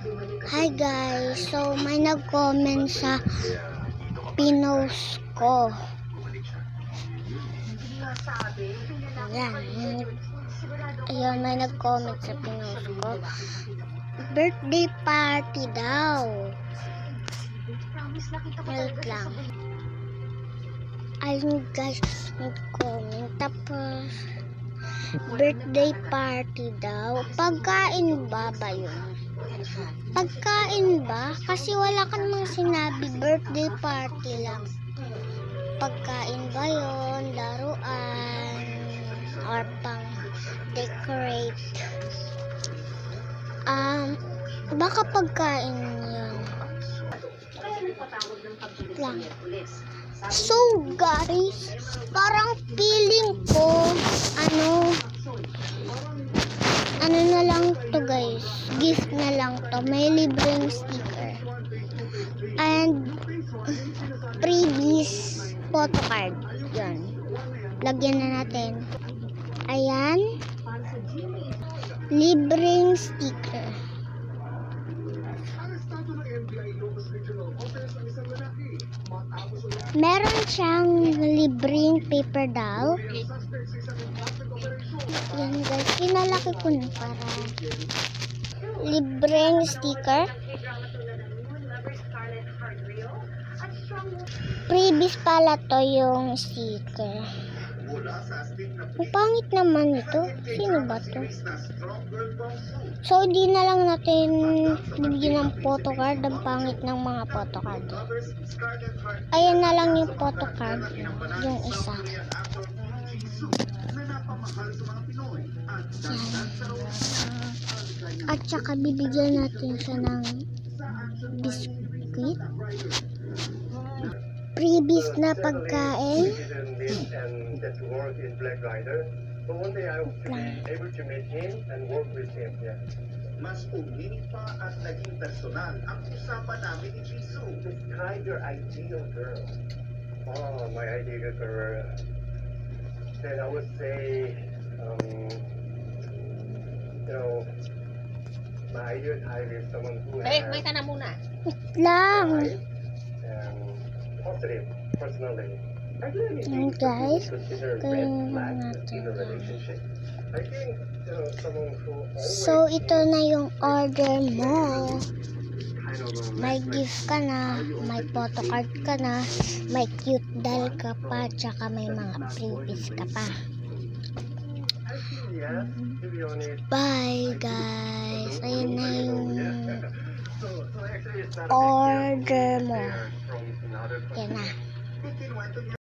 Hi guys, so may nag-comment sa pinost ko. Ayan. Ayun, may nag-comment sa pinost ko. Birthday party daw. Wait lang. Ayun guys, nag-comment. Tapos, birthday party daw. Pagkain ba yun? Pagkain ba? Kasi wala ka namang sinabi, birthday party lang. Pagkain ba yun? Laruan? Or pang decorate? Baka pagkain yun. Lang. So guys, parang feeling ko, ano na lang to guys, gift na lang to, may libreng sticker and previous photo card. Yan, lagyan na natin. Ayan, libreng sticker. Meron siyang libreng paper doll. Yan guys, kinalaki ko na para libreng sticker. Previous pala to yung sticker. Ang pangit naman ito. Sino ba to? So, di na lang natin bibigyan ng photocard. Ang pangit ng mga photocard. Ayan na lang yung photocard. Yung isa. Yan. At saka bibigyan natin siya ng biscuit. Previous na pagkain. Mas uminig pa at naging personal ang usapan namin ni Jisoo. Describe your ideal girl. Oh, my ideal girl. Then I would say, my ideal type is someone who has May ka na muna. Lang. and positive personality. Yan guys. Consider Kaya red flags natin. in a relationship. I think, someone who always So, ito na yung order mo. kind of May gift ka na, may photocard ka na, may cute doll ka pa, tsaka may mga freebies ka pa. yeah, to be honest. Bye guys! Ayan na yung So actually it's not a big deal. order mo. They're from another Yan na. Kinuwento niya